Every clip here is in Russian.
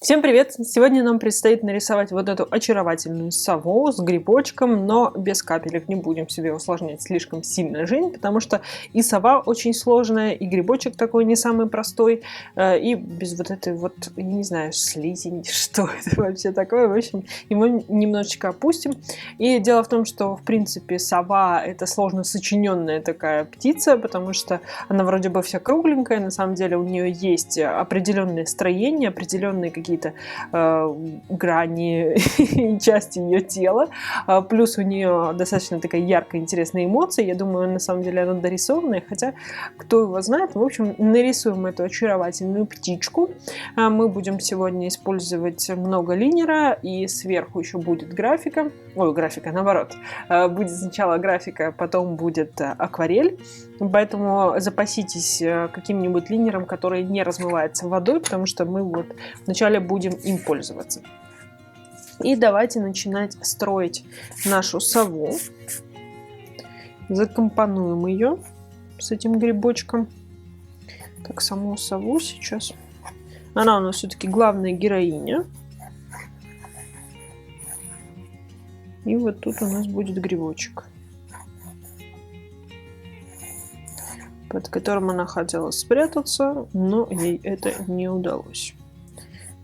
Всем привет! Сегодня нам предстоит нарисовать вот эту очаровательную сову с грибочком, но без капелек. Не будем себе усложнять слишком сильно жизнь, потому что и сова очень сложная, и грибочек такой не самый простой, и без вот этой вот, я не знаю, слизень, что это вообще такое. В общем, его немножечко опустим. И дело в том, что, в принципе, сова — это сложно сочиненная такая птица, потому что она вроде бы вся кругленькая, на самом деле у нее есть определенные строения, определенные какие-то грани и части ее тела. Плюс у нее достаточно такая яркая, интересная эмоция. Я думаю, на самом деле она дорисованная, хотя кто его знает. В общем, нарисуем эту очаровательную птичку. Мы будем сегодня использовать много линера, и сверху еще будет графика. Ой, графика, наоборот. Будет сначала графика, потом будет акварель. Поэтому запаситесь каким-нибудь линером, который не размывается водой, потому что мы вот вначале будем им пользоваться. И давайте начинать строить нашу сову. Закомпонуем ее с этим грибочком. Так, саму сову сейчас. Она у нас все-таки главная героиня. И вот тут у нас будет грибочек, под которым она хотела спрятаться, но ей это не удалось.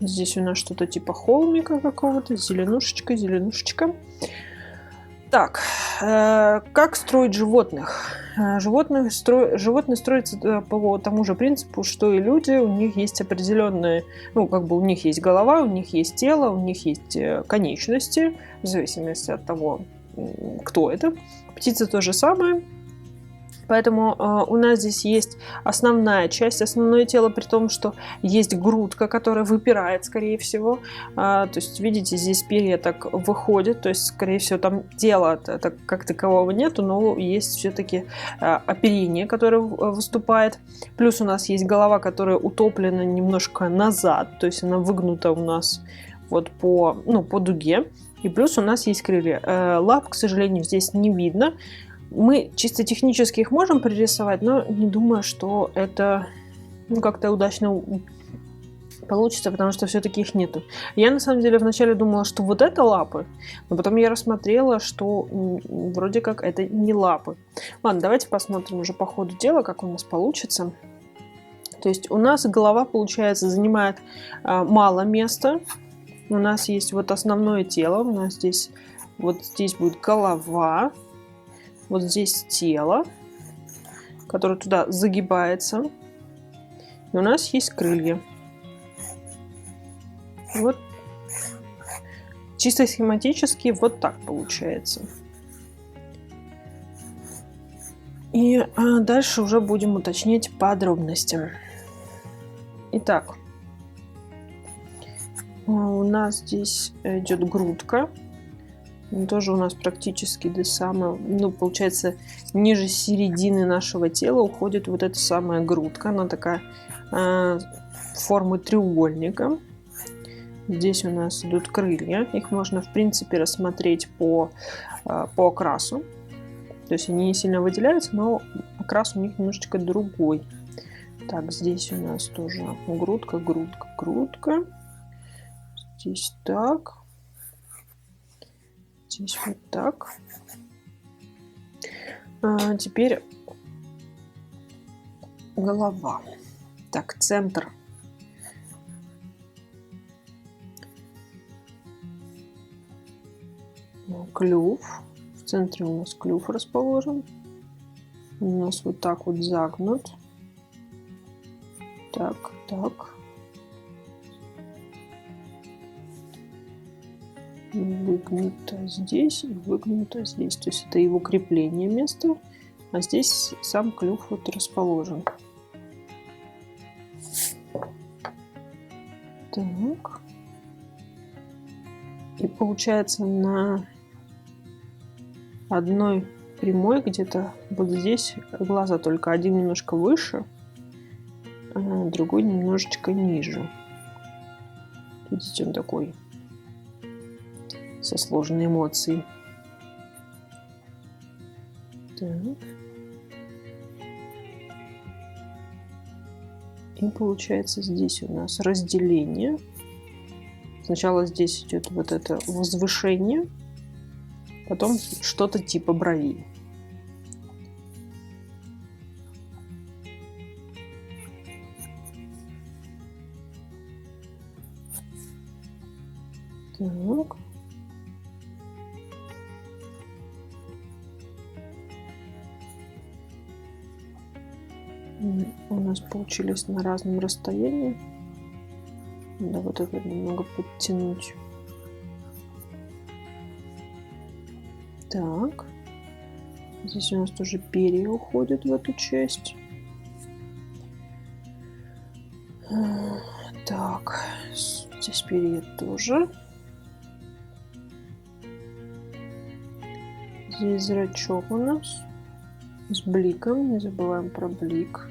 Здесь у нас что-то типа холмика какого-то, зеленушечка. Так, как строить животных? Животные строятся по тому же принципу, что и люди. У них есть определенные, у них есть голова, у них есть тело, у них есть конечности, в зависимости от того, кто это. Птица то же самое. Поэтому у нас здесь есть основная часть, основное тело, при том, что есть грудка, которая выпирает, скорее всего. То есть, видите, здесь перья так выходят, то есть, скорее всего, там тела так, как такового нету, но есть все-таки оперение, которое выступает. Плюс у нас есть голова, которая утоплена немножко назад, то есть она выгнута у нас вот по дуге. И плюс у нас есть крылья. Лап, к сожалению, здесь не видно. Мы чисто технически их можем пририсовать, но не думаю, что это как-то удачно получится, потому что все-таки их нету. Я на самом деле вначале думала, что вот это лапы, но потом я рассмотрела, что вроде как это не лапы. Ладно, давайте посмотрим уже по ходу дела, как у нас получится. То есть у нас голова, получается, занимает мало места. У нас есть вот основное тело, у нас здесь будет голова. Вот здесь тело, которое туда загибается. И у нас есть крылья. Вот чисто схематически вот так получается. И дальше уже будем уточнять подробности. Итак, у нас здесь идет грудка. Тоже у нас практически до самого, получается, ниже середины нашего тела уходит вот эта самая грудка. Она такая формы треугольника. Здесь у нас идут крылья. Их можно, в принципе, рассмотреть по окрасу. То есть они не сильно выделяются, но окрас у них немножечко другой. Так, здесь у нас тоже грудка. Здесь так. Здесь вот так. Теперь голова. Так, центр. Клюв. В центре у нас клюв расположен. У нас вот так вот загнут. Так. Выгнуто здесь и выгнуто здесь. То есть это его крепление место, а здесь сам клюв вот расположен. Так. И получается на одной прямой где-то вот здесь глаза только один немножко выше, а другой немножечко ниже. Видите, он такой со сложной эмоцией. Так. И получается здесь у нас разделение. Сначала здесь идет вот это возвышение, потом что-то типа бровей. Так. У нас получились на разном расстоянии. Надо вот это немного подтянуть. Так. Здесь у нас тоже перья уходят в эту часть. Так. Здесь перья тоже. Здесь зрачок у нас с бликом. Не забываем про блик.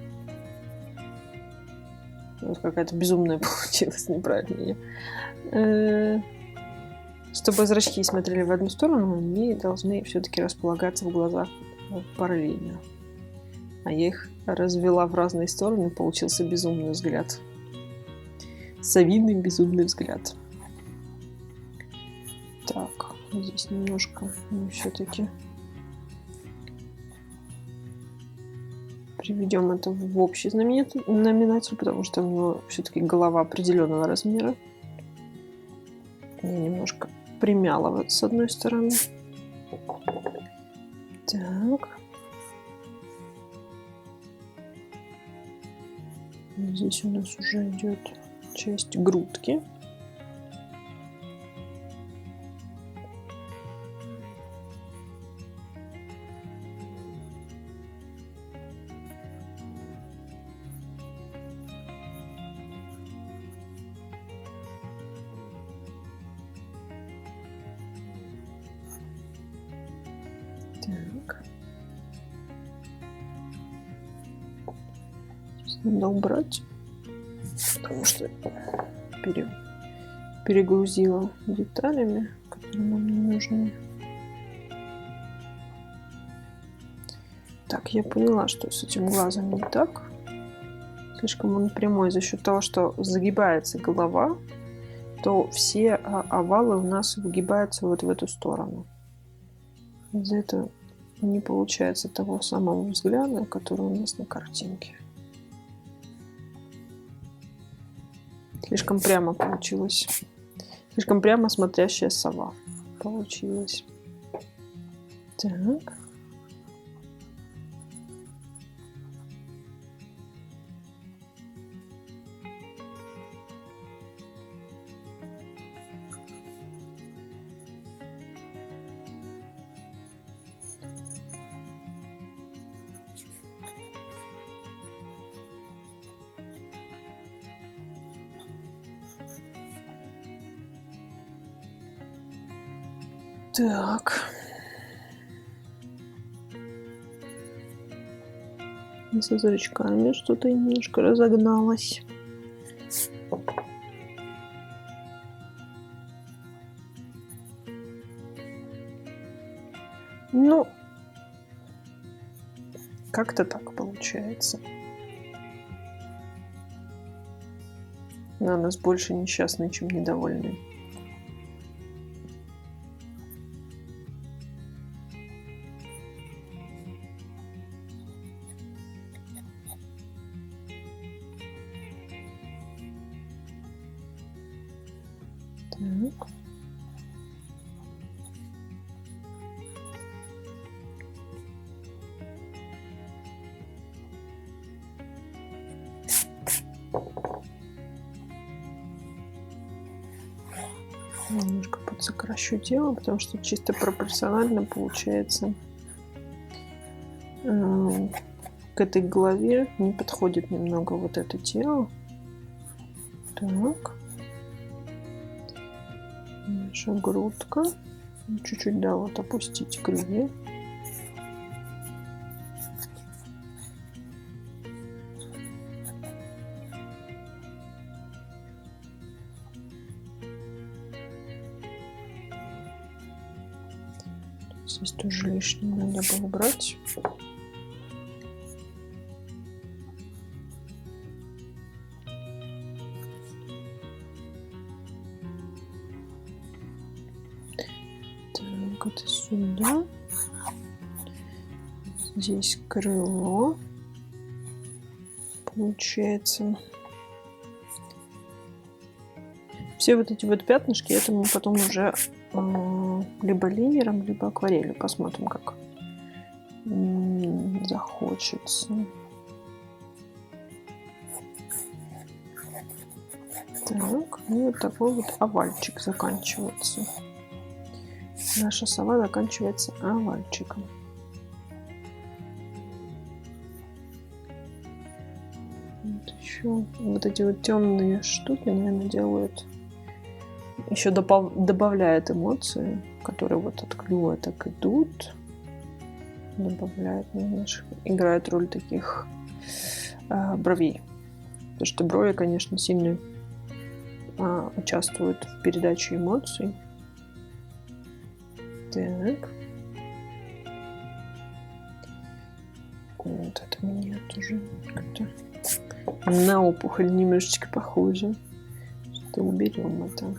Вот какая-то безумная получилась, неправильная. Чтобы зрачки смотрели в одну сторону, они должны все-таки располагаться в глазах параллельно. А я их развела в разные стороны, получился безумный взгляд. Совиный безумный взгляд. Так, здесь немножко мы все-таки приведем это в общий знаменатель, потому что у него все-таки голова определенного размера. Я немножко примяла вот с одной стороны. Так. Здесь у нас уже идет часть грудки. Так. Сейчас надо убрать, потому что перегрузила деталями, которые нам не нужны. Так, я поняла, что с этим глазом не так. Слишком он прямой. За счет того, что загибается голова, то все овалы у нас выгибаются вот в эту сторону. Из-за этого не получается того самого взгляда, который у нас на картинке. Слишком прямо получилось. Слишком прямо смотрящая сова получилась. Так. Так. И со зрачками что-то немножко разогналось. Ну, как-то так получается. Но нас больше несчастный, чем недовольный. Так. Немножко подсокращу тело, потому что чисто пропорционально получается к этой голове не подходит немного вот это тело. Так. Наша грудка. Чуть-чуть, да, вот опустить крылья. Здесь тоже лишнее надо было убрать. Так, это сюда. Здесь крыло. Получается. Все вот эти вот пятнышки, это мы потом уже либо линером, либо акварелью. Посмотрим, как захочется. Так, и вот такой вот овальчик заканчивается. Наша сова заканчивается овальчиком. Вот еще вот эти вот темные штуки, наверное, делают, еще добавляют эмоции, которые вот от клюва так идут. Добавляют немножко, играют роль таких бровей. Потому что брови, конечно, сильно участвуют в передаче эмоций. Так. Вот это мне тоже как-то на опухоль немножечко похоже. Что уберем это.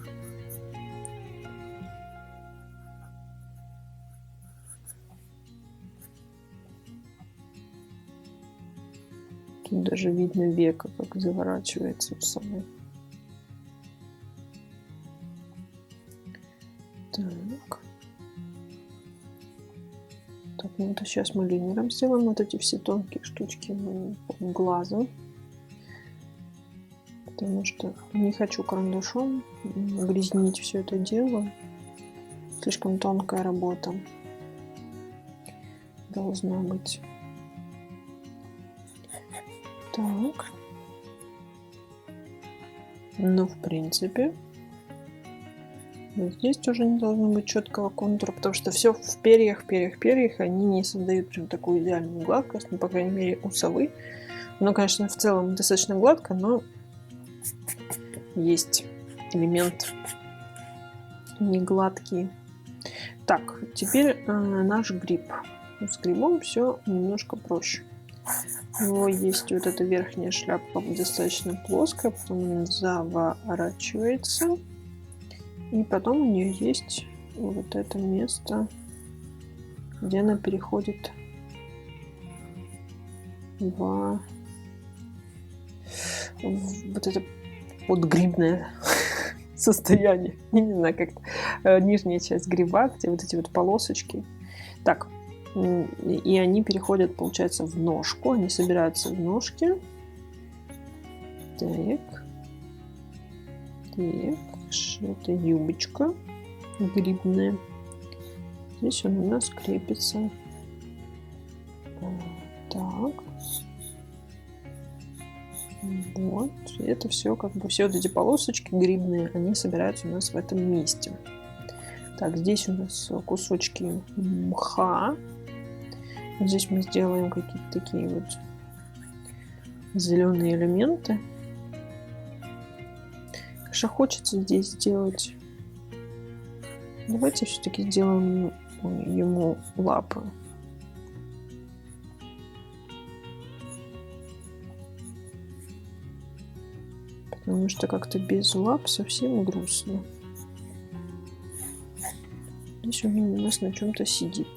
Тут даже видно веко, как заворачивается в самой. Так. Так, ну это сейчас мы линером сделаем вот эти все тонкие штучки глаза. Потому что не хочу карандашом грязнить все это дело. Слишком тонкая работа должна быть. Так. Ну, в принципе, здесь тоже не должно быть четкого контура, потому что все в перьях, они не создают прям такую идеальную гладкость, ну, по крайней мере, у совы. Но, конечно, в целом достаточно гладко, но есть элемент негладкий. Так, теперь наш гриб. С грибом все немножко проще. У него есть вот эта верхняя шляпка достаточно плоская, потом она заворачивается. И потом у нее есть вот это место, где она переходит в вот это подгрибное состояние. Не знаю, как нижняя часть гриба, где вот эти вот полосочки. Так, и они переходят, получается, в ножку. Они собираются в ножки. Так. Так. Это юбочка грибная. Здесь он у нас крепится. Так. Вот. Это все, как бы, все вот эти полосочки грибные, они собираются у нас в этом месте. Так, здесь у нас кусочки мха. Здесь мы сделаем какие-то такие вот зеленые элементы. Конечно, хочется здесь сделать. Давайте все-таки сделаем ему лапы. Потому что как-то без лап совсем грустно. Здесь он у нас на чем-то сидит.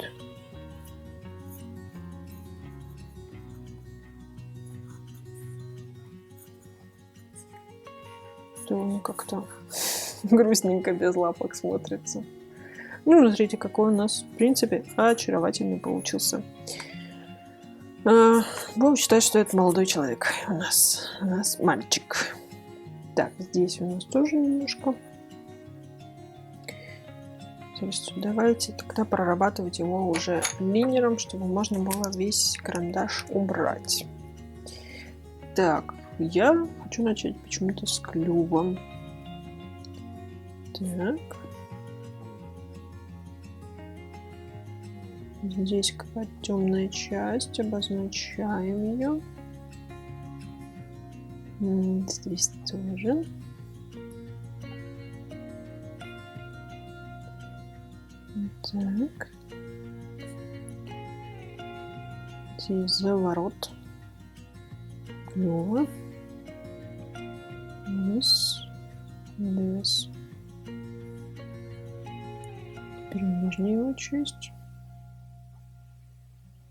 То он как-то грустненько без лапок смотрится. Ну, смотрите, какой у нас, в принципе, очаровательный получился. Будем считать, что это молодой человек. У нас мальчик. Так, здесь у нас тоже немножко. То есть давайте тогда прорабатывать его уже линером, чтобы можно было весь карандаш убрать. Так, я хочу начать почему-то с клювом. Так. Здесь какая-то темная часть, обозначаем ее. Здесь тоже. Так. Здесь заворот. Клево. Вниз. Вниз. Теперь можно его часть.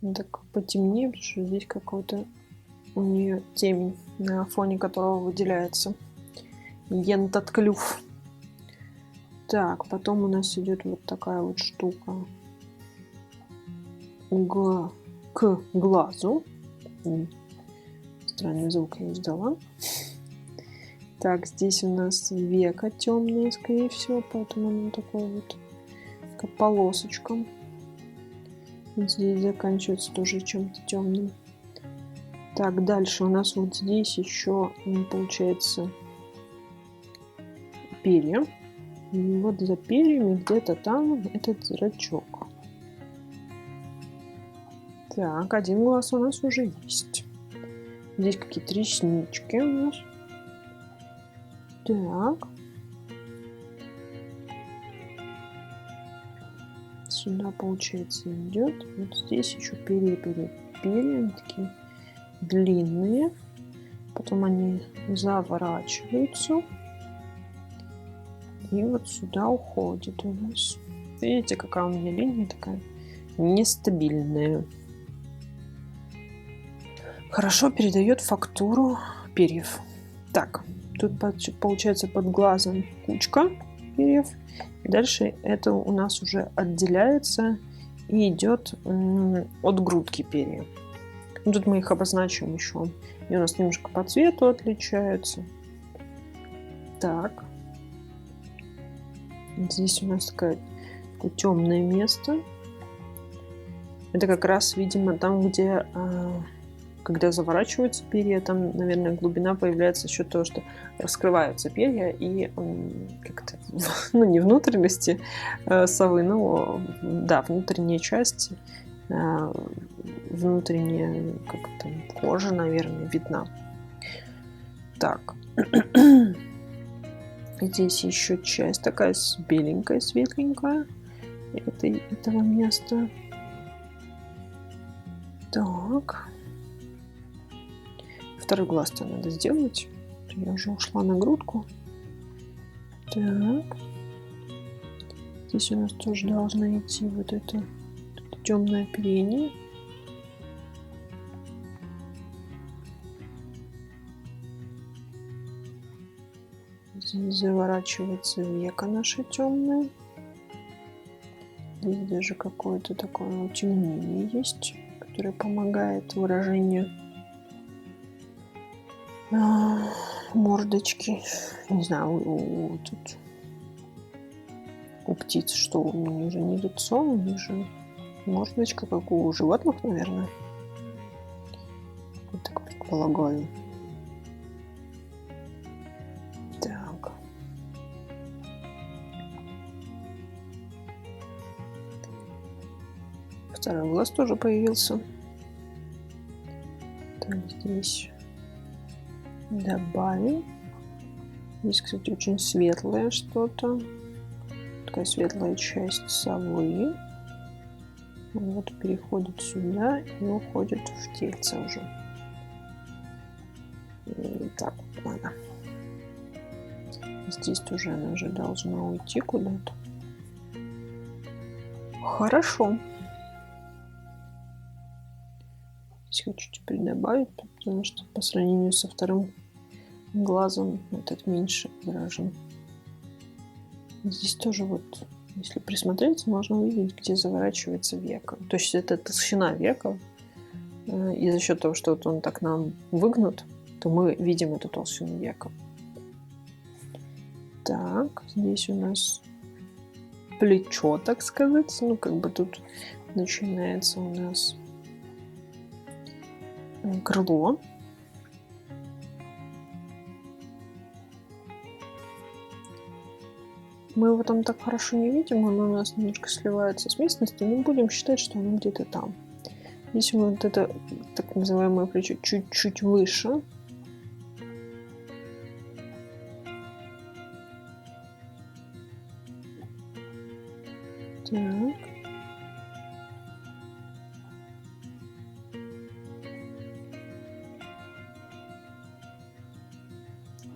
Он так потемнее, потому что здесь какой-то у нее темень, на фоне которого выделяется ентот клюв. Так, потом у нас идет вот такая вот штука к глазу. Странный звук я издала. Так, здесь у нас века темное, скорее всего, поэтому оно такое вот как полосочка. Здесь заканчивается тоже чем-то темным. Так, дальше у нас вот здесь еще получается перья. И вот за перьями где-то там этот зрачок. Так, один глаз у нас уже есть. Здесь какие-то реснички у нас. Так. Сюда, получается, идет. Вот здесь еще перья. Они такие длинные. Потом они заворачиваются. И вот сюда уходит у нас. Видите, какая у меня линия такая нестабильная. Хорошо передает фактуру перьев. Так, тут получается под глазом кучка перьев. И дальше это у нас уже отделяется и идет от грудки перья. Тут мы их обозначим еще. И у нас немножко по цвету отличаются. Так. Здесь у нас такое темное место. Это как раз, видимо, там, где, когда заворачиваются перья, там, наверное, глубина появляется за счет того, что раскрываются перья и как-то, ну, не внутренности совы, но, да, внутренняя часть, внутренняя, как там, кожа, наверное, видна. Так. Здесь еще часть такая беленькая, светленькая этого места. Так. Второй глаз-то надо сделать. Я уже ушла на грудку. Так. Здесь у нас тоже должно идти вот это темное оперение. Здесь заворачивается века наша темная. Здесь даже какое-то такое утемнение есть, которое помогает выражению мордочки. Не знаю, тут у птиц что? У них же не лицо, у них же мордочка, как у животных, наверное. Я так предполагаю. Так. Второй глаз тоже появился. Так, здесь добавим. Здесь, кстати, очень светлое что-то. Такая светлая часть совы. Вот переходит сюда и уходит в тельце уже. И так вот надо. Здесь тоже она уже должна уйти куда-то. Хорошо. Здесь хочу теперь добавить, потому что по сравнению со вторым глазом этот меньше выражен. Здесь тоже вот, если присмотреться, можно увидеть, где заворачивается века. То есть это толщина века. И за счет того, что вот он так нам выгнут, то мы видим эту толщину века. Так, здесь у нас плечо, так сказать. Ну, как бы тут начинается у нас крыло. Мы его там так хорошо не видим, оно у нас немножко сливается с местностью, но будем считать, что оно где-то там. Здесь вот это так называемое плечо чуть-чуть выше. Так.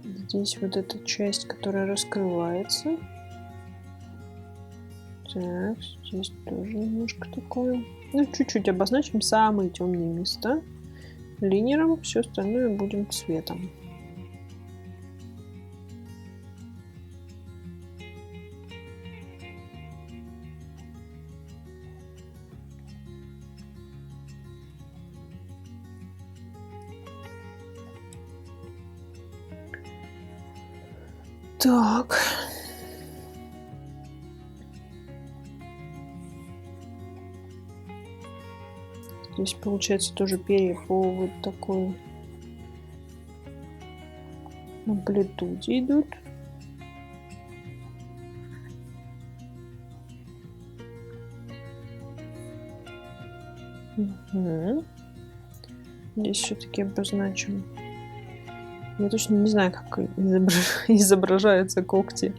Здесь вот эта часть, которая раскрывается. Так, здесь тоже немножко такое. Ну, чуть-чуть обозначим самые темные места линером, все остальное будем цветом. Так. Здесь получается тоже перья по вот такой амплитуде идут. Угу. Здесь все-таки обозначим. Я точно не знаю, как изображаются когти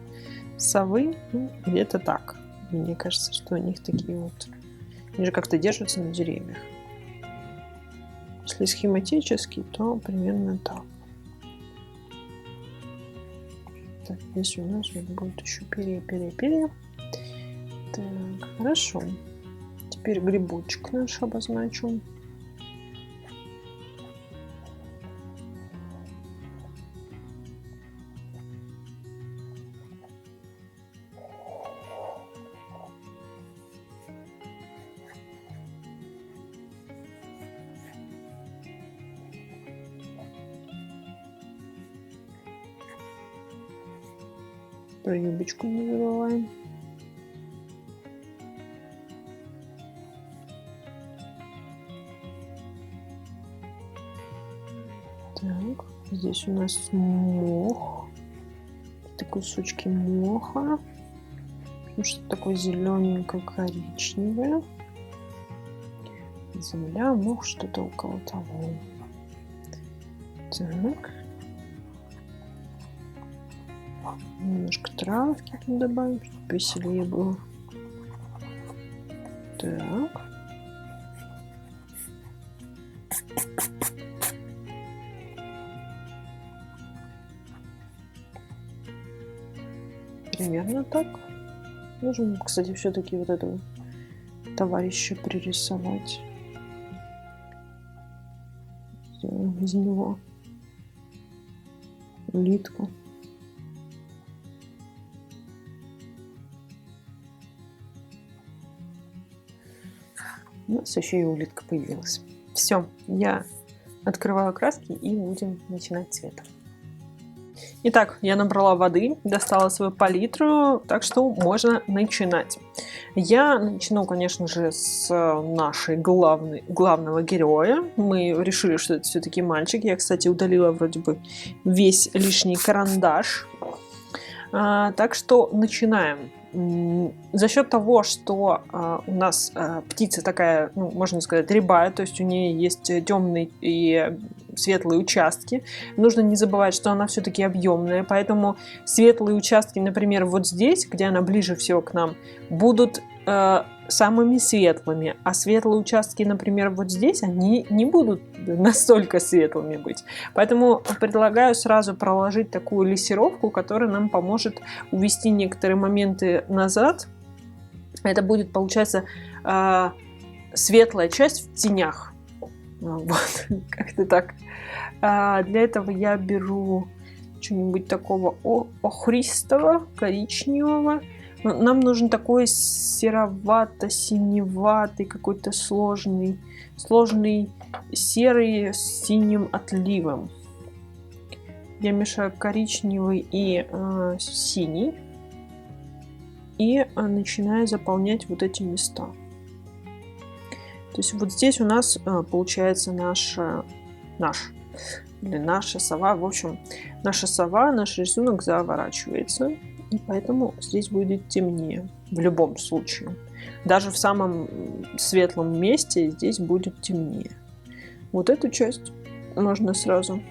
совы. Ну, где-то так. Мне кажется, что у них такие вот... Они же как-то держатся на деревьях. Если схематически, то примерно так. Так, здесь у нас вот будет еще перья. Так, хорошо. Теперь грибочек наш обозначу. Про юбочку не забываем. Так, здесь у нас мох. Это кусочки моха. Что-то такое зелененько-коричневое. Земля, мох, что-то около того. Так. Немножко травки тут добавим, чтобы веселее было. Так. Примерно так. Можем, кстати, все-таки вот этого товарища пририсовать. Сделаем из него улитку. У нас еще и улитка появилась. Все, я открываю краски и будем начинать цвет. Итак, я набрала воды, достала свою палитру, так что можно начинать. Я начну, конечно же, с нашей главного героя. Мы решили, что это все-таки мальчик. Я, кстати, удалила вроде бы весь лишний карандаш. Так что начинаем. За счет того, что у нас птица такая, ну, можно сказать, рябая, то есть у нее есть темные и светлые участки, нужно не забывать, что она все-таки объемная, поэтому светлые участки, например, вот здесь, где она ближе всего к нам, будут самыми светлыми, а светлые участки, например, вот здесь, они не будут настолько светлыми быть. Поэтому предлагаю сразу проложить такую лессировку, которая нам поможет увести некоторые моменты назад. Это будет, получается, светлая часть в тенях. Вот, как-то так. Для этого я беру что-нибудь такого охристого, коричневого. Нам нужен такой серовато-синеватый, какой-то сложный серый с синим отливом. Я мешаю коричневый и синий и начинаю заполнять вот эти места. То есть вот здесь у нас получается наша сова. В общем, наша сова, наш рисунок заворачивается. И поэтому здесь будет темнее в любом случае. Даже в самом светлом месте здесь будет темнее. Вот эту часть можно сразу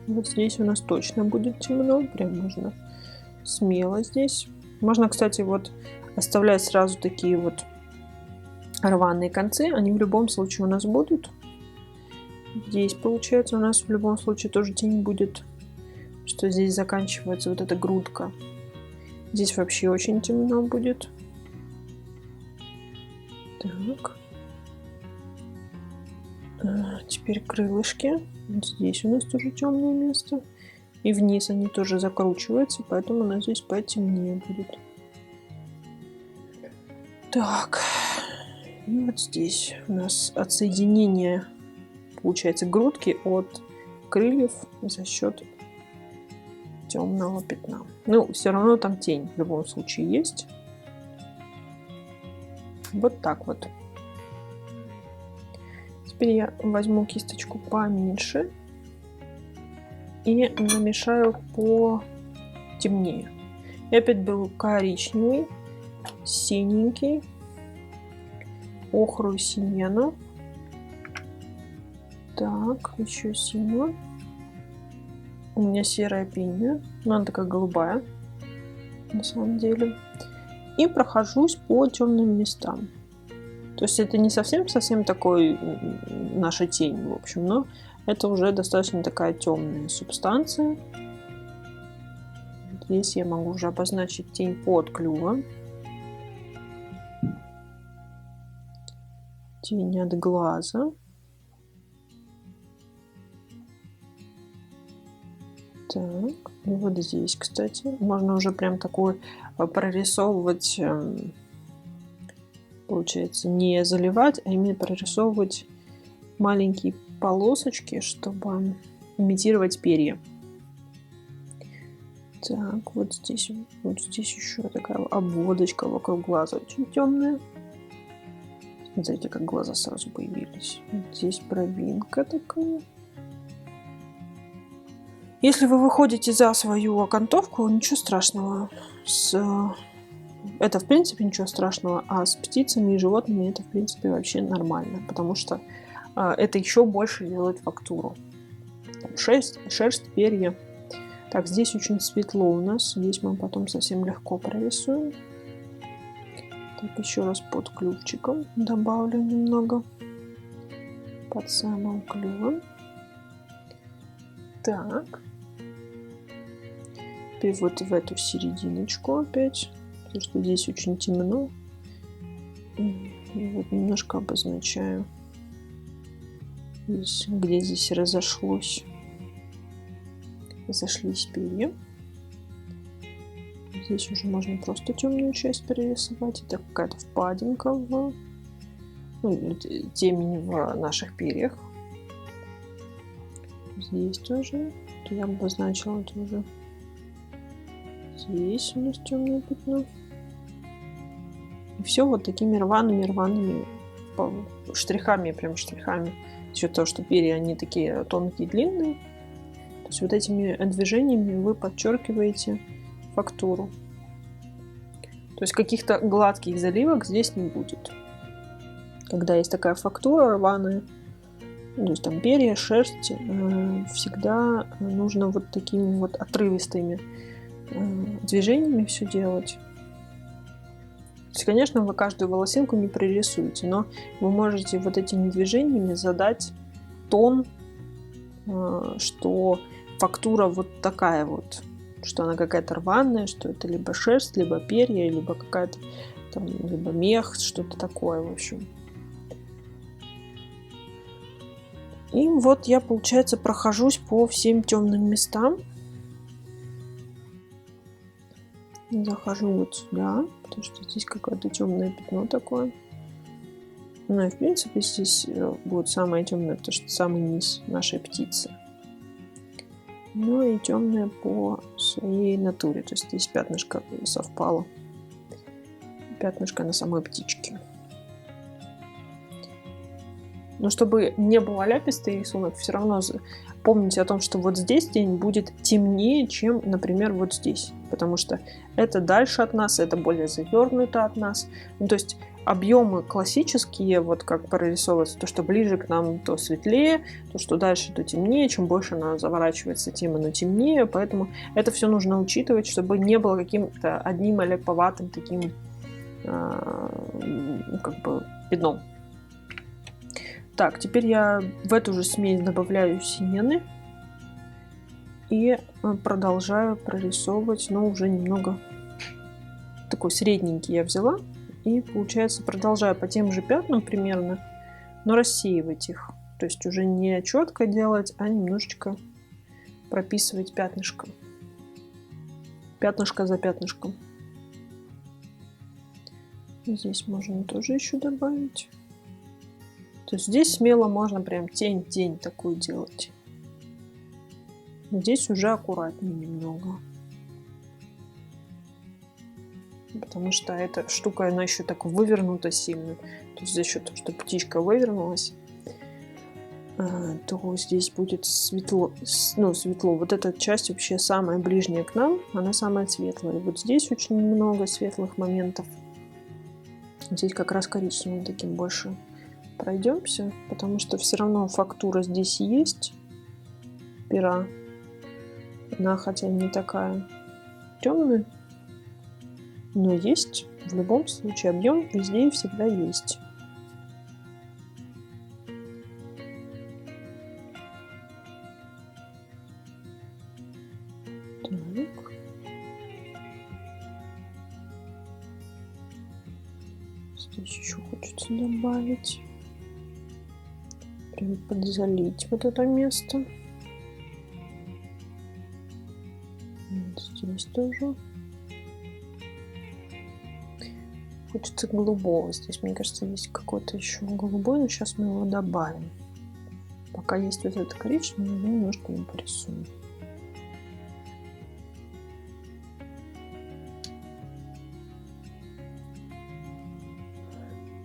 вот здесь у нас точно будет темно. Прям можно смело здесь. Можно, кстати, вот оставлять сразу такие вот рваные концы. Они в любом случае у нас будут. Здесь, получается, у нас в любом случае тоже тень будет. что здесь заканчивается вот эта грудка. Здесь вообще очень темно будет. Так. Теперь крылышки. Вот здесь у нас тоже темное место. И вниз они тоже закручиваются, поэтому у нас здесь потемнее будет. Так. И вот здесь у нас отсоединение, получается, грудки от крыльев за счет темного пятна. Ну, все равно там тень в любом случае есть. Вот так вот. Теперь я возьму кисточку поменьше и намешаю потемнее. И опять беру коричневый, синенький, охру и сиену. Так, еще синего. У меня серая пиня, но она такая голубая на самом деле. И прохожусь по темным местам. То есть это не совсем такой наша тень, в общем, но это уже достаточно такая темная субстанция. Здесь я могу уже обозначить тень под клювом. Тень от глаза. Так, и вот здесь, кстати, можно уже прям такой прорисовывать, получается, не заливать, а именно прорисовывать маленькие полосочки, чтобы имитировать перья. Так, вот здесь еще такая обводочка вокруг глаза очень темная. Смотрите, как глаза сразу появились. Здесь пробинка такая. Если вы выходите за свою окантовку, ничего страшного. Это, в принципе, ничего страшного. А с птицами и животными это, в принципе, вообще нормально. Потому что это еще больше делает фактуру. Там шерсть, перья. Так, здесь очень светло у нас. Здесь мы потом совсем легко прорисуем. Так, еще раз под клювчиком добавлю немного. Под самым клювом. Так. Теперь вот в эту серединочку опять, потому что здесь очень темно. И вот немножко обозначаю, здесь, где здесь разошлись перья. Здесь уже можно просто темную часть перерисовать. Это какая-то впадинка в темень в наших перьях. Здесь тоже. Я обозначила тоже. Здесь у нас темное пятно. И все вот такими рваными штрихами, прям штрихами. За счет того, что перья, они такие тонкие, длинные. То есть вот этими движениями вы подчеркиваете фактуру. То есть каких-то гладких заливок здесь не будет. Когда есть такая фактура рваная, то есть там перья, шерсть, всегда нужно вот такими вот отрывистыми движениями все делать. То есть, конечно, вы каждую волосинку не прорисуете, но вы можете вот этими движениями задать тон, что фактура вот такая вот, что она какая-то рваная, что это либо шерсть, либо перья, либо какая-то там, либо мех, что-то такое, в общем. И вот я, получается, прохожусь по всем темным местам. Захожу вот сюда, потому что здесь какое-то темное пятно такое. Ну и в принципе здесь будет самое темное, потому что самый низ нашей птицы. Ну и темное по своей натуре, то есть здесь пятнышко совпало. Пятнышко на самой птичке. Но чтобы не был ляпистый рисунок, все равно помните о том, что вот здесь тень будет темнее, чем, например, вот здесь. Потому что это дальше от нас, это более завернуто от нас. Ну, то есть объемы классические, вот как прорисовывается, то, что ближе к нам, то светлее, то, что дальше, то темнее. Чем больше она заворачивается, тем она темнее. Поэтому это все нужно учитывать, чтобы не было каким-то одним ляповатым таким как бы пятном. Так, теперь я в эту же смесь добавляю сиены. И продолжаю прорисовывать, но уже немного такой средненький я взяла. И получается продолжаю по тем же пятнам примерно, но рассеивать их. То есть уже не четко делать, а немножечко прописывать пятнышко. Пятнышко за пятнышком. Здесь можно тоже еще добавить. То есть здесь смело можно прям тень-тень такую делать. Здесь уже аккуратнее немного. Потому что эта штука, она еще так вывернута сильно. То есть за счет того, что птичка вывернулась, то здесь будет светло. Ну, светло. Вот эта часть вообще самая ближняя к нам, она самая светлая. И вот здесь очень много светлых моментов. Здесь как раз коричневым таким больше пройдемся, потому что все равно фактура здесь есть пера. Она хотя не такая темная, но есть. В любом случае объем везде и всегда есть. Так. Здесь еще хочется добавить. Прям подзалить вот это место. Вот здесь тоже. Хочется голубого. Здесь, мне кажется, есть какой-то еще голубой, но сейчас мы его добавим. Пока есть вот это коричневый, мы немножко его порисуем.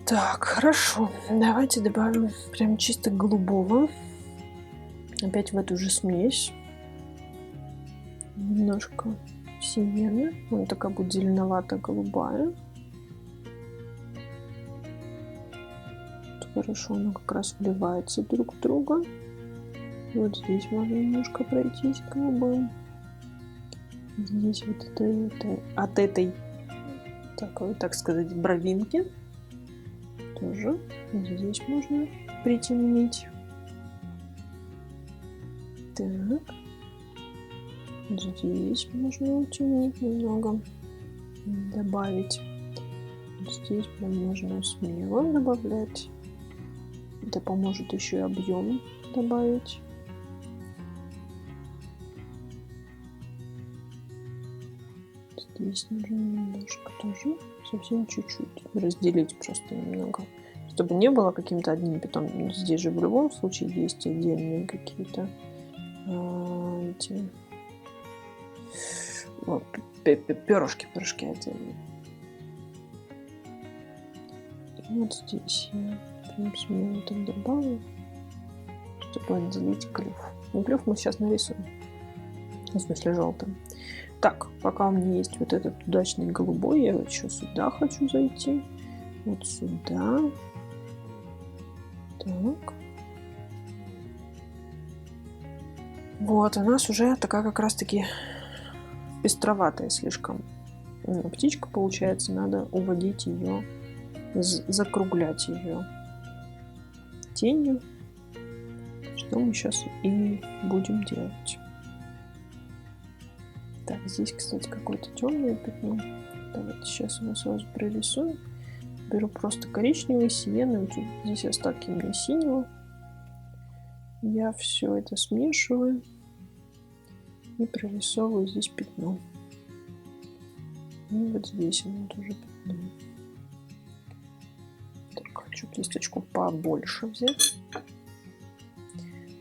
Так, хорошо. Давайте добавим прям чисто голубого. Опять в эту же смесь. Немножко сиены. Она такая будет зеленовато-голубая. Хорошо, она как раз вливается друг в друга. Вот здесь можно немножко пройтись голубым. Здесь вот это, от этой, так сказать, бровинки тоже здесь можно притемнить. Так. Здесь можно утемнить немного, добавить. Здесь прям можно смело добавлять. Это поможет еще и объем добавить. Здесь нужно немножко тоже, совсем чуть-чуть разделить просто немного, чтобы не было каким-то одним пятном. Здесь же в любом случае есть отдельные какие-то эти перышки отдельные. И вот здесь я прям смело так добавлю, чтобы отделить клюв. Ну, клюв мы сейчас нарисуем. В смысле желтым. Так, пока у меня есть вот этот удачный голубой, я еще сюда хочу зайти. Вот сюда. Так. Вот, у нас уже такая как раз-таки пестроватая слишком птичка получается. Надо уводить ее, закруглять ее тенью, что мы сейчас и будем делать. Так, здесь, кстати, какое-то темное пятно. Давайте сейчас его сразу прорисуем. Беру просто коричневый, сиены. Здесь остатки у меня синего. Я все это смешиваю и прорисовываю здесь пятно. И вот здесь оно тоже пятно. Так, хочу кисточку побольше взять.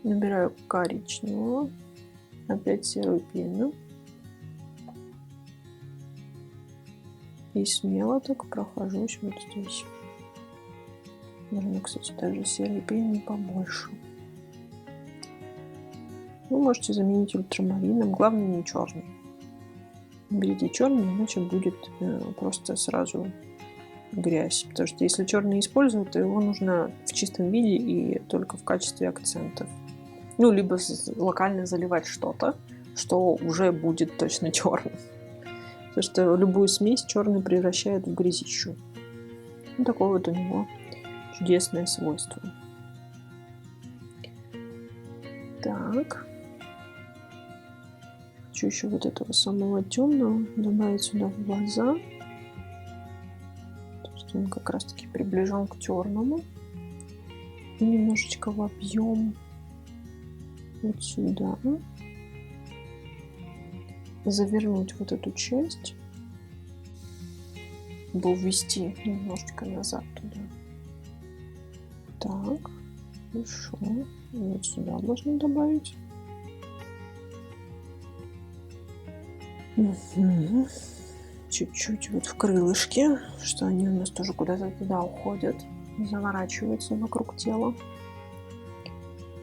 Набираю коричневого. Опять серую пену. И смело так прохожусь вот здесь. Можно, кстати, даже серой пены побольше. Вы можете заменить ультрамарином, главное не черный. Берите черный, иначе будет просто сразу грязь. Потому что если черный использовать, то его нужно в чистом виде и только в качестве акцентов. Ну, либо локально заливать что-то, что уже будет точно черным. Потому что любую смесь черный превращает в грязищу. Ну, такое вот у него чудесное свойство. Так. Хочу еще вот этого самого темного добавить сюда в глаза. То есть он как раз таки приближен к черному. И немножечко в объем вот сюда. Завернуть вот эту часть. Ввести немножечко назад туда. Так, хорошо. Вот сюда можно добавить. Угу. Чуть-чуть вот в крылышки, что они у нас тоже куда-то туда уходят, заворачиваются вокруг тела.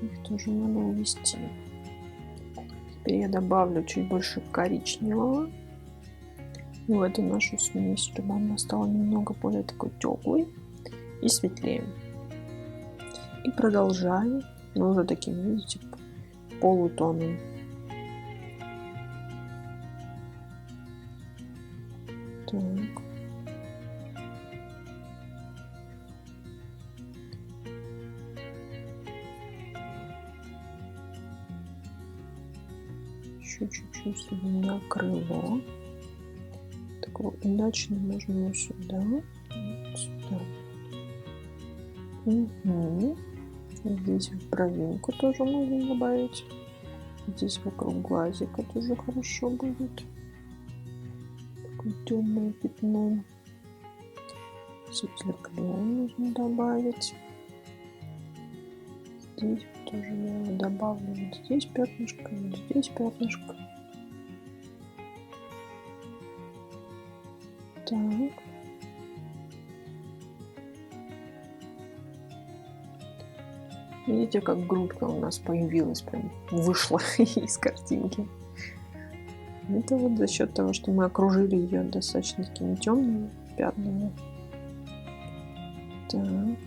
Их тоже надо увести. Теперь я добавлю чуть больше коричневого в эту нашу смесь, чтобы она стала немного более такой теплой и светлее. И продолжаем, но уже таким, видите, полутоном. Так. Еще чуть-чуть себе на крыло. Такого удачно можно вот сюда. Вот сюда. Угу. Здесь в бровинку тоже можно добавить. Здесь вокруг глазика тоже хорошо будет. Такое темное пятно. Светлоклен нужно добавить. Здесь тоже я его добавлю. Вот здесь пятнышко, вот здесь пятнышко. Так. Видите, как грудка у нас появилась, прям вышла из картинки. Это вот за счет того, что мы окружили ее достаточно такими темными пятнами. Так.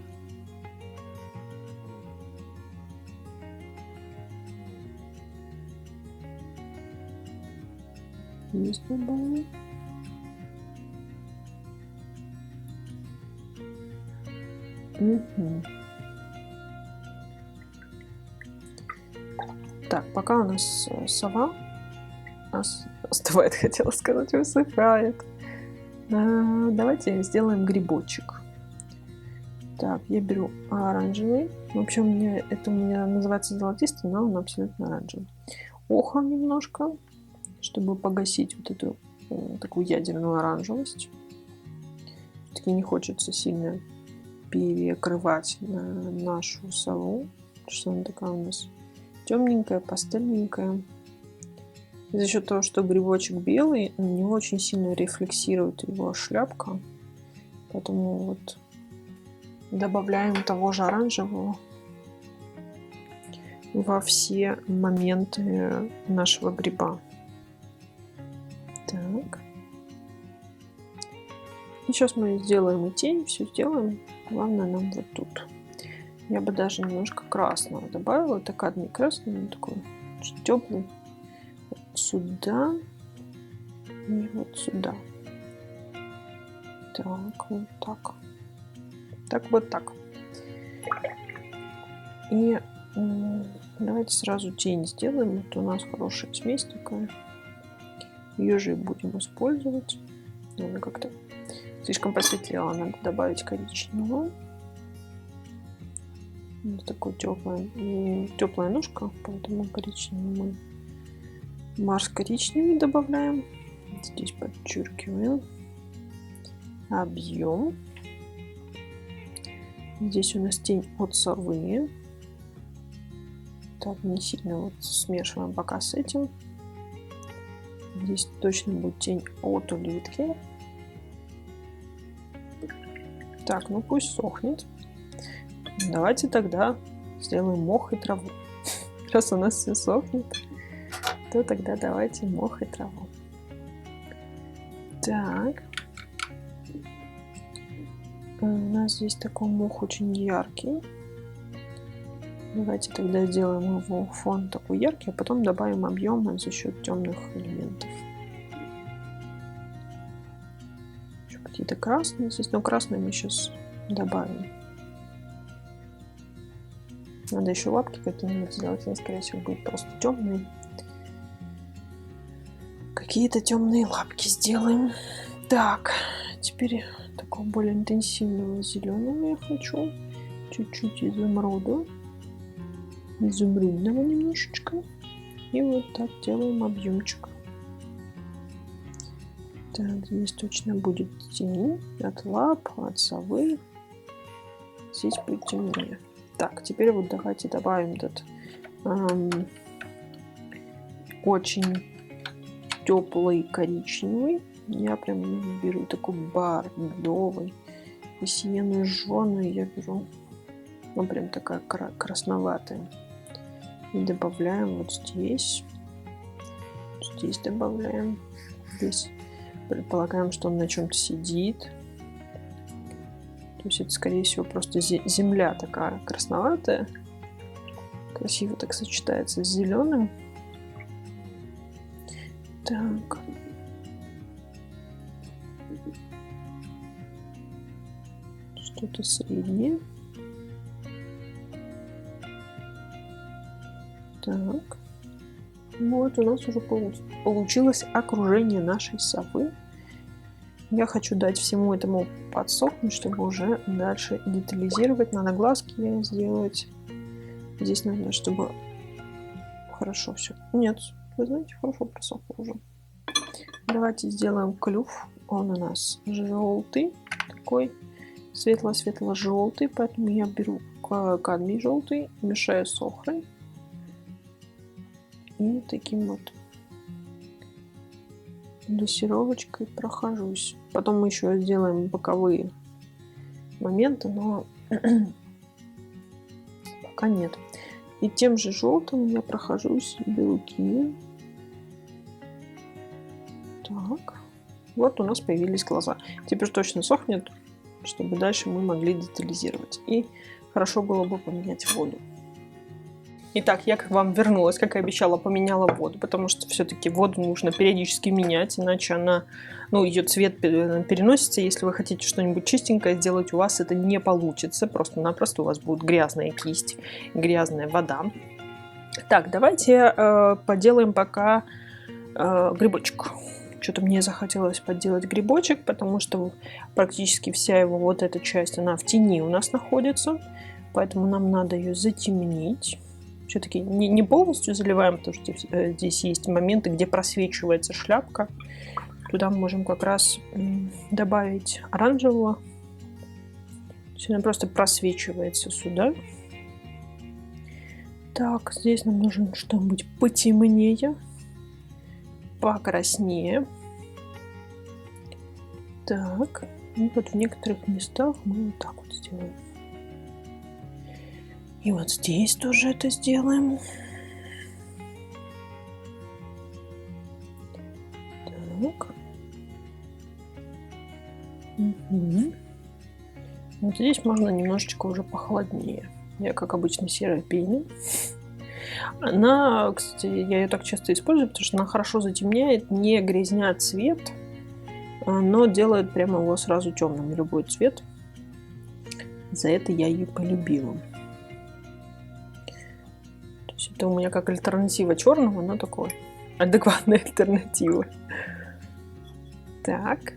Есть добавим. Угу. Так, пока у нас сова остывает, хотела сказать, высыхает. Давайте сделаем грибочек. Так, я беру оранжевый. Вообще это у меня называется золотистый, но он абсолютно оранжевый. Охра немножко, чтобы погасить вот эту такую ядерную оранжевость. Все-таки не хочется сильно перекрывать нашу сову, потому что она такая у нас темненькая, пастельненькая. И за счет того, что грибочек белый, не очень сильно рефлексирует его шляпка. Поэтому вот добавляем того же оранжевого во все моменты нашего гриба. Так. И сейчас мы сделаем и тень, все сделаем. Главное нам вот тут. Я бы даже немножко красного добавила. Это кадмий красный, он такой теплый. Вот сюда и вот сюда. Так, вот так. Так, вот так. И давайте сразу тень сделаем. Это у нас хорошая смесь такая. Ее же и будем использовать. Она как-то слишком посветлела. Надо добавить коричневого. Вот такая теплая ножка, поэтому коричневый мы Марс коричневый добавляем. Здесь подчеркиваем объем. Здесь у нас тень от совы. Так, не сильно вот смешиваем пока с этим. Здесь точно будет тень от улитки. Так, ну пусть сохнет. Давайте тогда сделаем мох и траву. Раз у нас все сохнет, то тогда давайте мох и траву. Так. У нас здесь такой мох очень яркий. Давайте тогда сделаем его фон такой яркий, а потом добавим объема за счет темных элементов. Еще какие-то красные здесь, но красные мы сейчас добавим. Надо еще лапки какие-нибудь сделать, они, скорее всего, будут просто темные. какие-то темные лапки сделаем. Так, теперь такого более интенсивного зеленого я хочу. Чуть-чуть изумруда. Изумрудного немножечко. И вот так делаем объемчик. Так, здесь точно будет тень от лап, от совы. Здесь будет темнее. Так, теперь вот давайте добавим этот очень теплый коричневый. Я прям беру такой бордовый. И сиено-жженую я беру. Ну, прям такая красноватая. И добавляем вот здесь. Здесь добавляем. Здесь предполагаем, что он на чем-то сидит. То есть это, скорее всего, просто земля такая красноватая. Красиво так сочетается с зеленым. Так. Что-то среднее. Так. Вот у нас уже получилось окружение нашей совы. Я хочу дать всему этому подсохнуть, чтобы уже дальше детализировать. Надо глазки сделать. Здесь надо, чтобы хорошо все. Нет, вы знаете, хорошо просохло уже. Давайте сделаем клюв. Он у нас желтый, такой светло-светло-желтый, поэтому я беру кадмий желтый, мешаю с охрой. И таким вот дрессировочкой прохожусь. Потом мы еще сделаем боковые моменты, но пока нет. И тем же желтым я прохожусь белки. Так. Вот у нас появились глаза. Теперь точно сохнет, чтобы дальше мы могли детализировать. И хорошо было бы поменять воду. Итак, я к вам вернулась, как и обещала, поменяла воду, потому что все-таки воду нужно периодически менять, иначе она, ее цвет переносится. Если вы хотите что-нибудь чистенькое сделать, у вас это не получится. Просто-напросто у вас будет грязная кисть, грязная вода. Так, давайте поделаем пока грибочек. Что-то мне захотелось подделать грибочек, потому что практически вся его вот эта часть, она в тени у нас находится. Поэтому нам надо ее затемнить. Все-таки не полностью заливаем, потому что здесь есть моменты, где просвечивается шляпка. Туда мы можем как раз добавить оранжевого. То есть она просто просвечивается сюда. Так, здесь нам нужно что-нибудь потемнее, покраснее. Так, и вот в некоторых местах мы вот так вот сделаем. И вот здесь тоже это сделаем. Так. Угу. Вот здесь можно немножечко уже похолоднее. Я, как обычно, серая пеня. Она, кстати, я ее так часто использую, потому что она хорошо затемняет, не грязнят цвет, но делает прямо его сразу темным, любой цвет. За это я ее полюбила. То есть это у меня как альтернатива черному, но такой адекватная альтернатива. Так.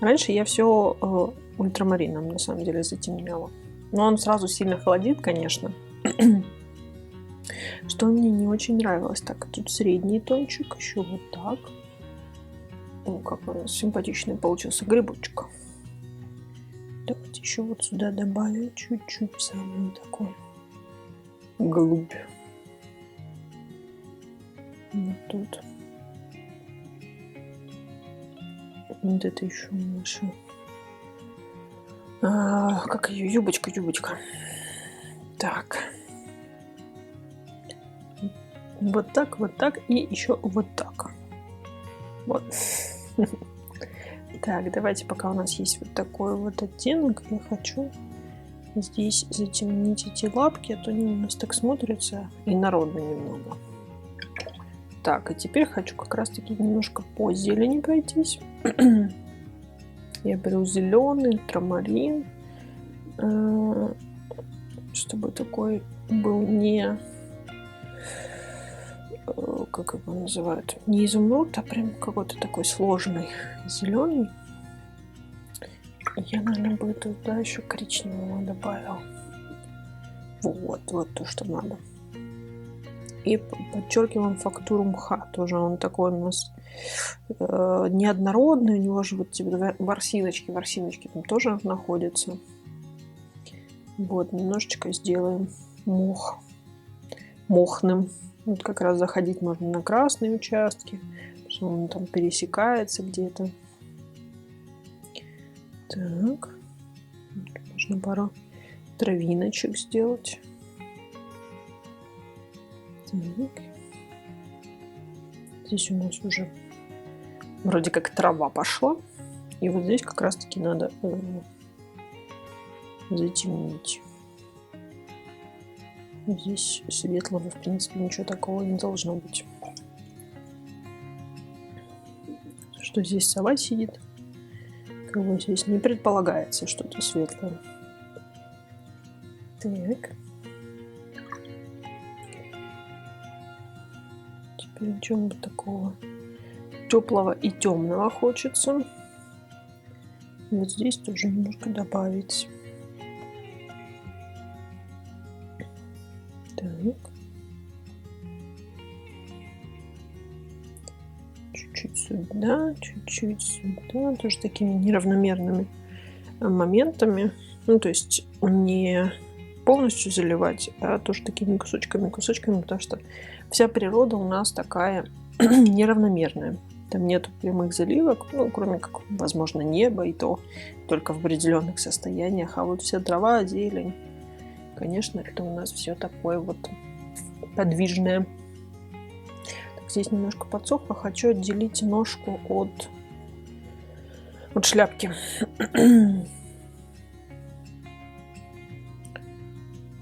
Раньше я все ультрамарином на самом деле затемняла. Но он сразу сильно холодит, конечно. Что мне не очень нравилось. Так, тут средний тончик, еще вот так. О, какой у нас симпатичный получился грибочек. Давайте еще вот сюда добавим чуть-чуть самую такой глубь. Вот тут. Вот это еще наша. Как ее? Юбочка. Так. Вот так и еще вот так. Вот. Так, давайте, пока у нас есть вот такой вот оттенок, я хочу здесь затемнить эти лапки, а то они у нас так смотрятся инородно немного. Так, и теперь хочу как раз таки немножко по зелени пройтись. Я беру зеленый, ультрамарин, чтобы такой был не как его называют, не изумруд, а прям какой-то такой сложный зеленый. Я, наверное, бы туда еще коричневого добавил. Вот то, что надо. И подчеркиваем фактуру мха. Тоже он такой у нас неоднородный. У него же вот типа ворсиночки там тоже находятся. Вот, немножечко сделаем мох мохным. Вот как раз заходить можно на красные участки, что он там пересекается где-то. Так, можно пару травиночек сделать. Так. Здесь у нас уже вроде как трава пошла. И вот здесь как раз таки надо затемнить. Здесь светлого, в принципе, ничего такого не должно быть. Что здесь сова сидит. Как бы здесь не предполагается что-то светлое. Так. Теперь чего-нибудь такого теплого и темного хочется. Вот здесь тоже немножко добавить. Так. Чуть-чуть сюда, чуть-чуть сюда. Тоже такими неравномерными моментами. Ну, то есть не полностью заливать, а тоже такими кусочками, потому что вся природа у нас такая неравномерная. Там нет прямых заливок, ну, кроме как, возможно, неба, и то только в определенных состояниях. А вот вся трава, зелень, конечно, это у нас все такое вот подвижное. Так, здесь немножко подсохло. Хочу отделить ножку от шляпки.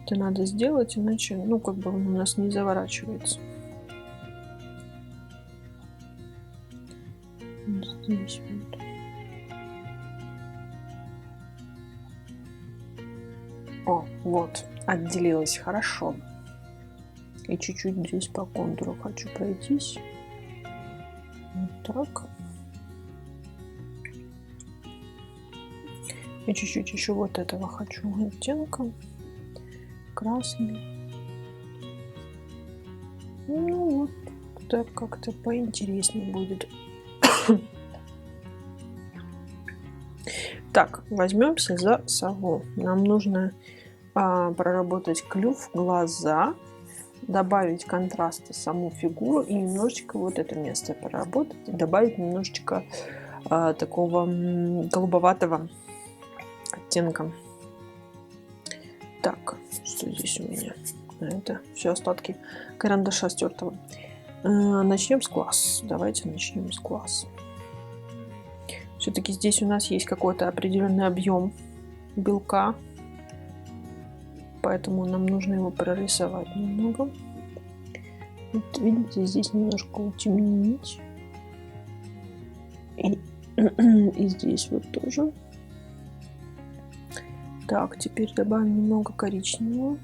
Это надо сделать, иначе, ну, как бы он у нас не заворачивается. Здесь вот. О, вот, отделилась хорошо. И чуть-чуть здесь по контуру хочу пройтись. Вот так. И чуть-чуть еще вот этого хочу оттенка. Красный. Ну вот, так как-то поинтереснее будет. Так, возьмемся за сову. Нам нужно проработать клюв, глаза, добавить контраста саму фигуру и немножечко вот это место проработать. И добавить немножечко такого голубоватого оттенка. Так, что здесь у меня? Это все остатки карандаша стертого. Начнем с глаз. Давайте начнем с глаз. Все-таки здесь у нас есть какой-то определенный объем белка, поэтому нам нужно его прорисовать немного. Вот видите, здесь немножко утемнить. И здесь вот тоже. Так, теперь добавим немного коричневого.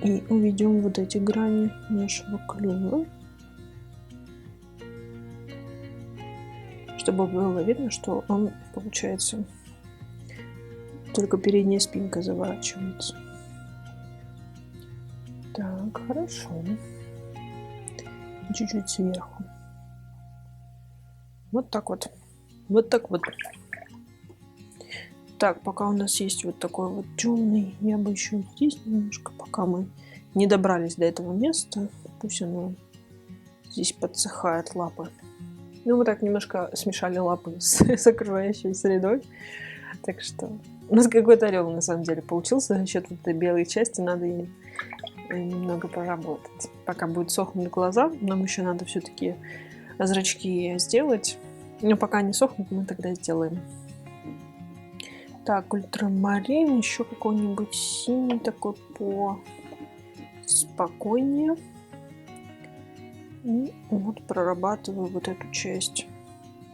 И уведем вот эти грани нашего клюва. Чтобы было видно, что он, получается, только передняя спинка заворачивается. Так, хорошо. Чуть-чуть сверху. Вот так вот. Вот так вот. Так, пока у нас есть вот такой вот темный, я бы еще здесь немножко, пока мы не добрались до этого места, пусть оно здесь подсыхает, лапы. Ну, мы так немножко смешали лапы с окружающей средой, так что у нас какой-то орел на самом деле получился за счет этой белой части, надо ей немного поработать. Пока будет сохнуть глаза, нам еще надо все-таки зрачки сделать, но пока не сохнут, мы тогда сделаем. Так, ультрамарин, еще какой-нибудь синий такой спокойнее. И вот прорабатываю вот эту часть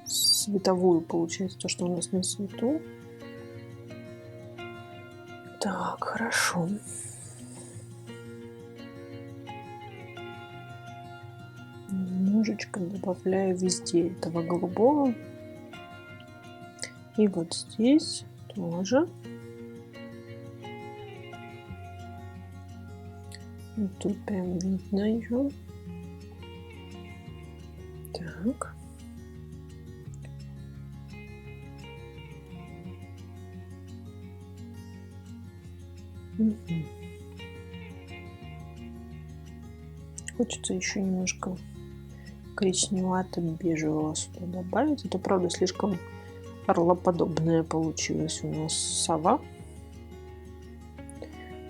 световую, получается, то, что у нас на свету. Так, хорошо. немножечко добавляю везде этого голубого. И вот здесь тоже. И тут прям видно ее. Так. Угу. Хочется еще немножко коричневато-бежевого сюда добавить. Это, правда, слишком орлоподобная получилась у нас сова.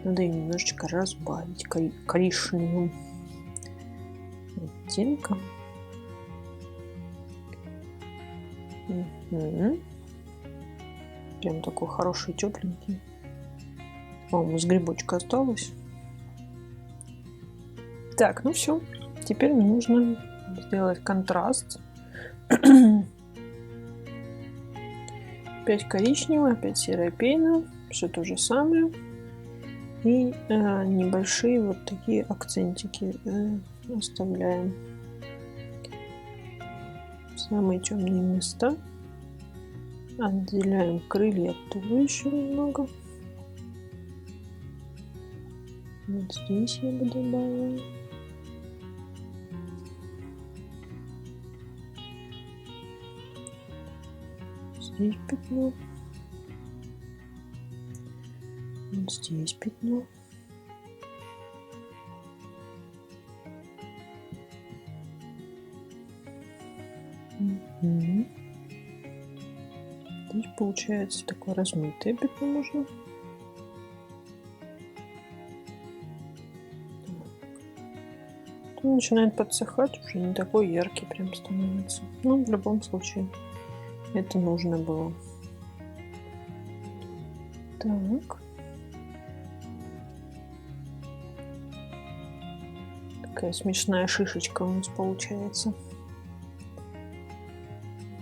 Надо ее немножечко разбавить коричневым оттенком. Угу. Прям такой хороший, тепленький. По-моему, с грибочка осталось. Так, ну все. Теперь мне нужно сделать контраст. Опять коричневый, опять серая пена. Все то же самое. И небольшие вот такие акцентики оставляем. Самые темные места. Отделяем крылья от туловища немного. Вот здесь я бы добавила. Здесь пятно. Вот здесь пятно. Угу. Здесь получается такое размытое пятно можно. Он начинает подсыхать, уже не такой яркий прям становится. Но в любом случае это нужно было. Так. Такая смешная шишечка у нас получается.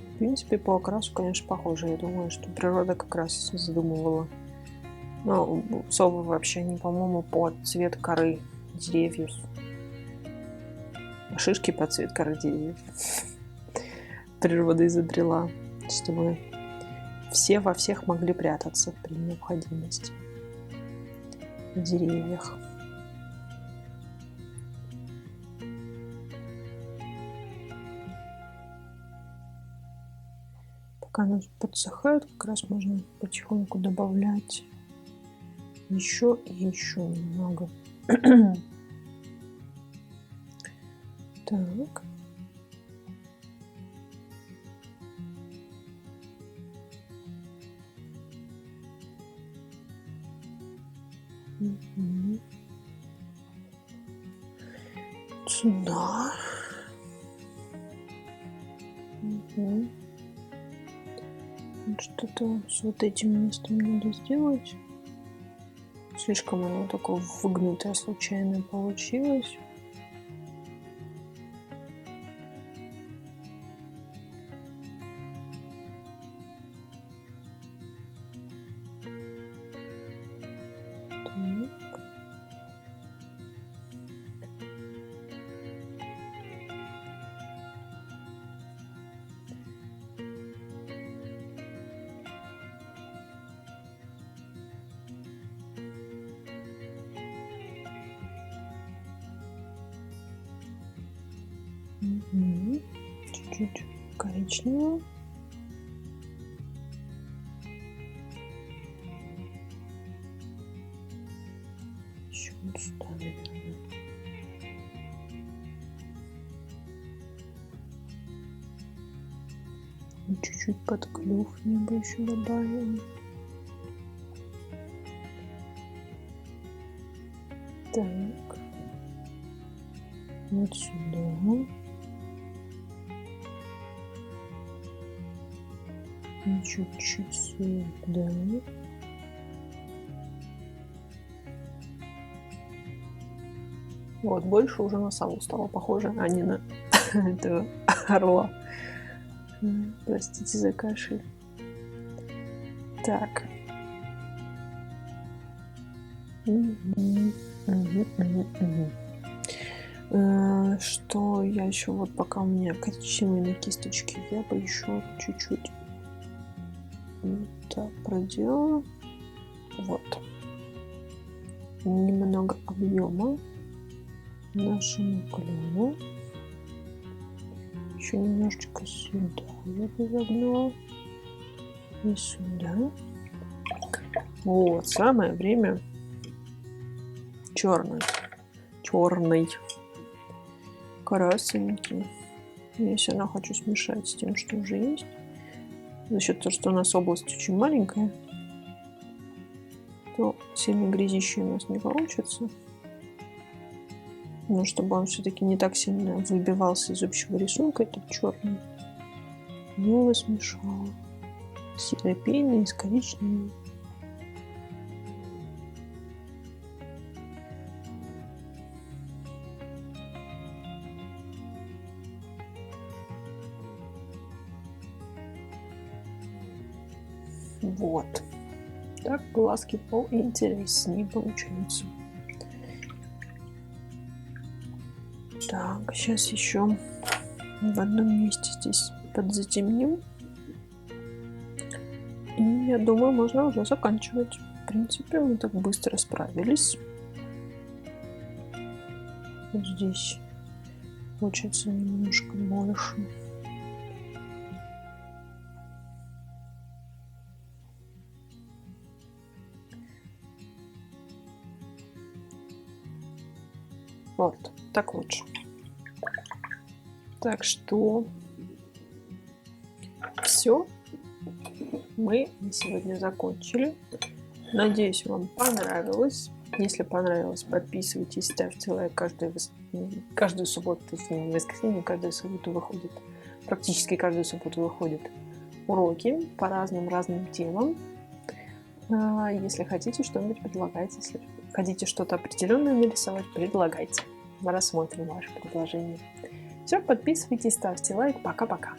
В принципе, по окрасу, конечно, похоже. Я думаю, что природа как раз задумывала. Но совы вообще не, по-моему, под цвет коры деревьев. А шишки под цвет коры деревьев. Природа изобрела, чтобы все во всех могли прятаться при необходимости в деревьях. Пока она подсыхает, как раз можно потихоньку добавлять еще и еще немного. Так. Угу. Сюда. Угу. Что-то с вот этим местом надо сделать. Слишком оно такое выгнутое случайно получилось. Угу. Чуть-чуть коричневого. Еще вот сюда, наверное. И чуть-чуть под клюв я бы еще добавила. Так. Вот сюда. И чуть-чуть сюда. Вот, больше уже на сову стало похоже, а не на этого орла. Простите за кашель. Так. Что я еще, вот пока у меня коричневые на кисточке, я бы еще чуть-чуть так проделала. Вот. Немного объема нашему клену. Еще немножечко сюда я бы загнула. И сюда. Вот, самое время черный. Черный. Красненький. Я все равно хочу смешать с тем, что уже есть. За счет того, что у нас область очень маленькая, то сильно грязище у нас не получится. Но чтобы он все-таки не так сильно выбивался из общего рисунка, этот черный, я его смешала. Серо-пейный с коричневым. Вот. Так глазки поинтереснее получаются. Так, сейчас еще в одном месте здесь подзатемним. И я думаю, можно уже заканчивать. В принципе, мы так быстро справились. Вот здесь получается немножко больше. Вот, так лучше. Так что все. Мы на сегодня закончили. Надеюсь, вам понравилось. Если понравилось, подписывайтесь, ставьте лайк. Каждую субботу, не воскресенье, каждую субботу выходит, практически каждую субботу выходят уроки по разным темам. Если хотите что-нибудь, предлагайте. Если хотите что-то определенное нарисовать, предлагайте. Мы рассмотрим ваши предложения. Все, подписывайтесь, ставьте лайк. Пока-пока.